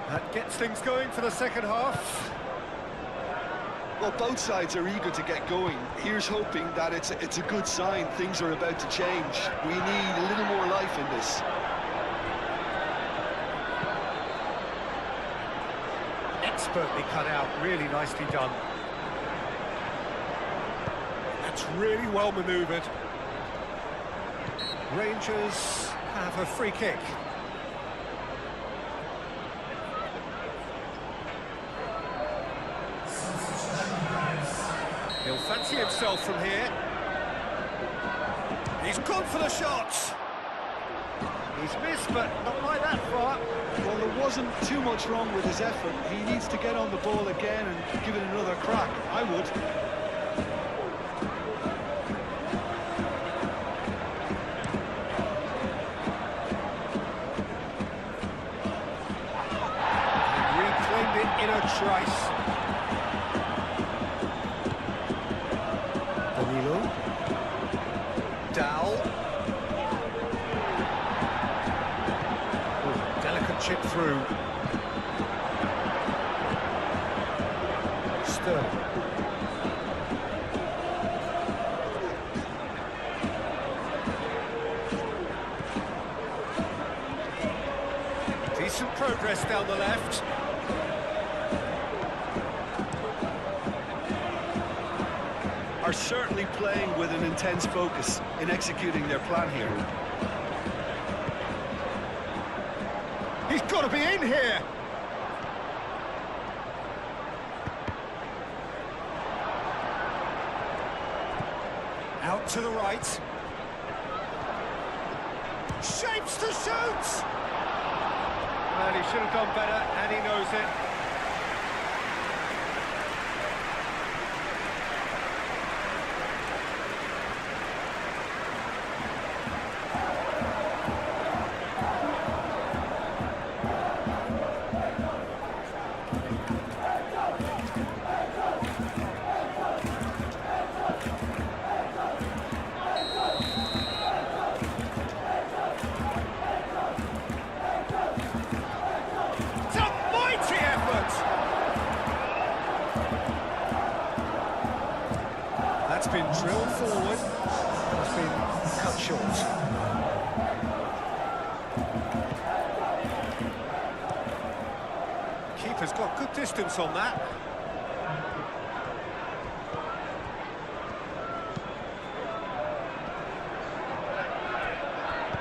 Speaker 1: That gets things going for the second half.
Speaker 4: Well, both sides are eager to get going. Here's hoping that it's a good sign. Things are about to change. We need a little more life in this.
Speaker 1: Expertly cut out, really nicely done. That's really well manoeuvred. Rangers have a free kick. He'll fancy himself from here. He's gone for the shots. He's missed, but not by that far.
Speaker 4: Well, there wasn't too much wrong with his effort. He needs to get on the ball again and give it another crack. I would.
Speaker 1: Reclaimed it in a trice. Danilo. Dowell. Oh, delicate chip through. Sterling. Decent progress down the left.
Speaker 2: Are certainly playing with an intense focus in executing their plan here.
Speaker 1: He's got to be in here. Out to the right. Shapes to shoot! Well, he should have done better, and he knows it. It's a mighty effort! That's been drilled forward, has been cut short. Keeper's got good distance on that.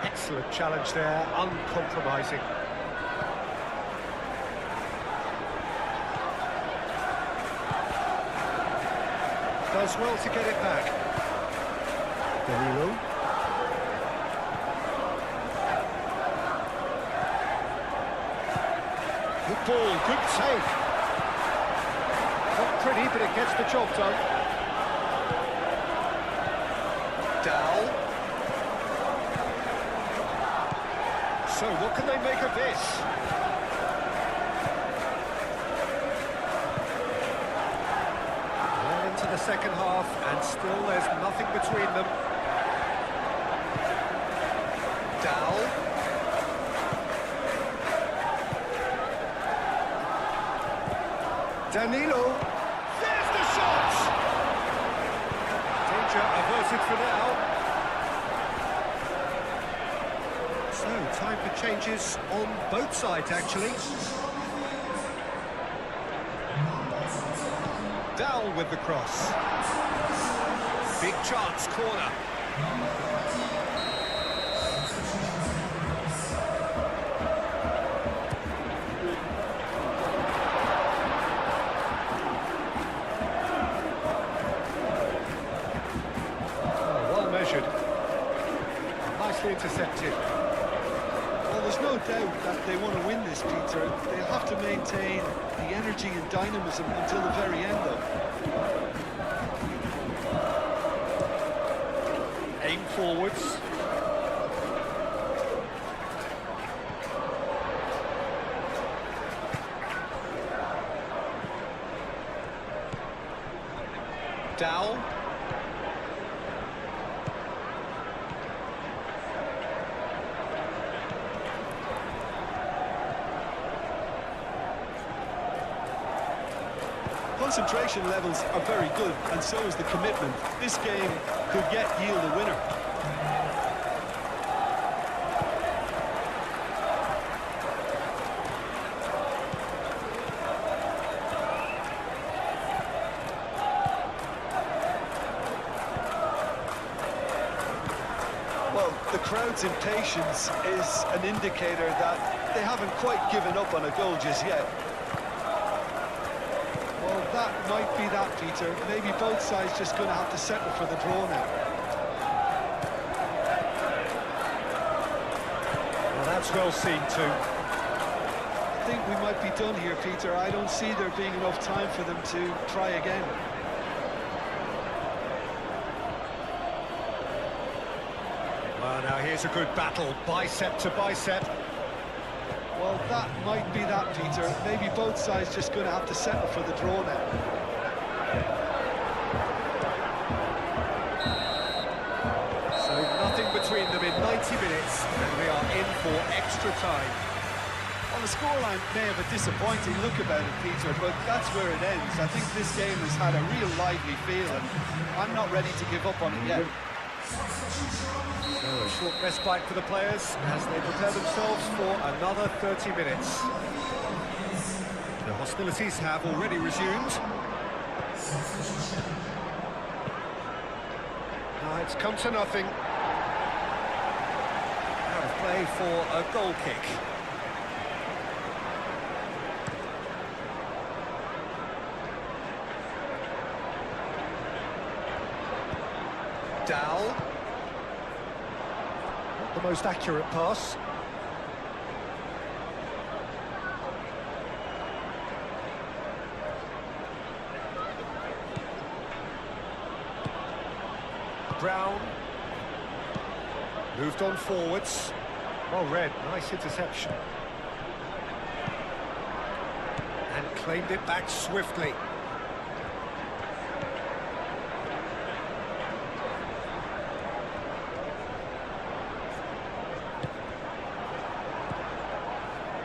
Speaker 1: Excellent challenge there, uncompromising. Does well to get it back. Danilo. Good ball, good save. Not pretty, but it gets the job done. Dowell. So, what can they make of this? Well into the second half, and still there's nothing between them. Dowell. Danilo. There's the shot! Danger averted for now. So, time for changes on both sides, actually. Dowell with the cross. Big chance, corner. Oh, well measured. Nicely intercepted.
Speaker 4: Well, there's no doubt that they want to win this, Peter. They'll have to maintain the energy and dynamism until the very end, though.
Speaker 1: Aim forwards. Dowell.
Speaker 2: Concentration levels are very good, and so is the commitment. This game could yet yield a winner. Well, the crowd's impatience is an indicator that they haven't quite given up on a goal just yet.
Speaker 4: Well, that might be that, Peter. Maybe both sides just going to have to settle for the draw now.
Speaker 1: Well, that's well seen too.
Speaker 4: I think we might be done here, Peter. I don't see there being enough time for them to try again.
Speaker 1: Well, now here's a good battle, bicep to bicep.
Speaker 4: Well, that might be that, Peter. Maybe both sides just going to have to settle for the draw now.
Speaker 1: So nothing between them in 90 minutes, and we are in for extra time.
Speaker 4: Well, the scoreline may have a disappointing look about it, Peter, but that's where it ends. I think this game has had a real lively feel, and I'm not ready to give up on it yet.
Speaker 1: So a short respite for the players as they prepare themselves for another 30 minutes. The hostilities have already resumed. Now it's come to nothing. Out of play for a goal kick. Dowell. Not the most accurate pass. Brown. Moved on forwards. Well read, nice interception. And claimed it back swiftly.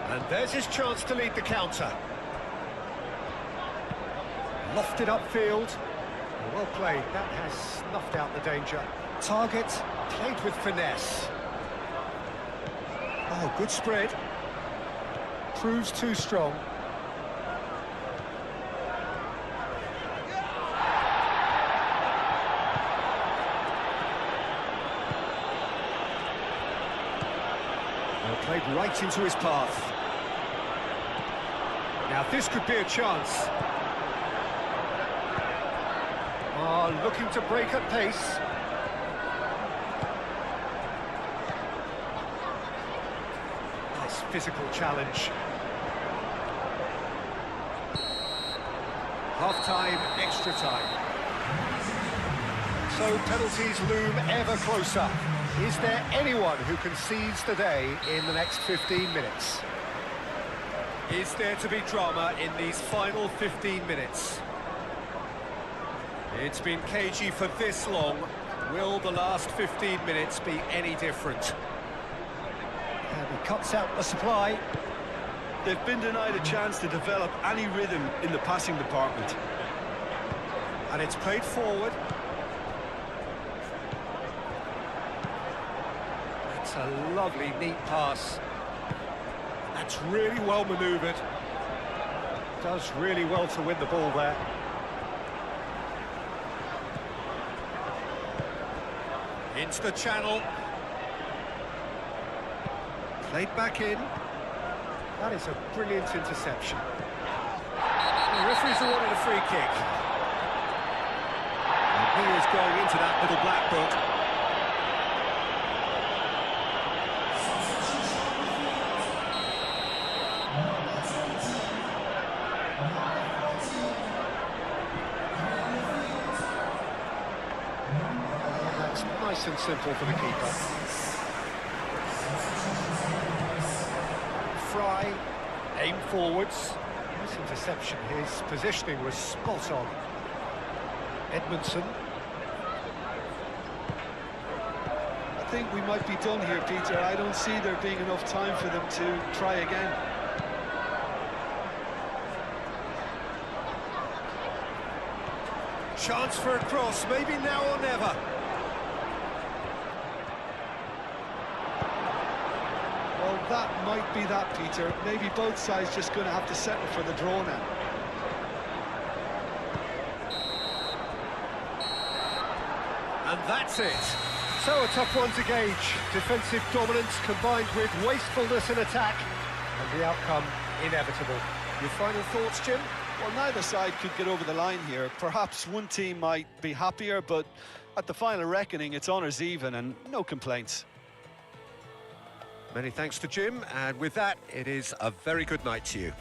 Speaker 1: And there's his chance to lead the counter. Lofted upfield. Well played, that has snuffed out the danger. Target, played with finesse. Oh, good spread. Proves too strong. Well, played right into his path. Now this could be a chance. Looking to break at pace. Nice physical challenge. Half-time, extra time. So penalties loom ever closer. Is there anyone who can seize the day in the next 15 minutes? Is there to be drama in these final 15 minutes? It's been cagey for this long. Will the last 15 minutes be any different? And he cuts out the supply.
Speaker 2: They've been denied a chance to develop any rhythm in the passing department.
Speaker 1: And it's played forward. That's a lovely, neat pass. That's really well manoeuvred. Does really well to win the ball there. Into the channel. Played back in. That is a brilliant interception. The referee's awarded a free kick. And he is going into that little black book. Nice and simple for the keeper. Fry, aim forwards. Nice interception. His positioning was spot on. Edmondson.
Speaker 4: I think we might be done here, Peter. I don't see there being enough time for them to try again.
Speaker 1: Chance for a cross, maybe now or never.
Speaker 4: Well, that might be that, Peter. Maybe both sides just going to have to settle for the draw now.
Speaker 1: And that's it. So a tough one to gauge. Defensive dominance combined with wastefulness in attack, and the outcome inevitable. Your final thoughts, Jim?
Speaker 4: Well, neither side could get over the line here. Perhaps one team might be happier, but at the final reckoning, it's honours even and no complaints.
Speaker 1: Many thanks to Jim, and with that, it is a very good night to you.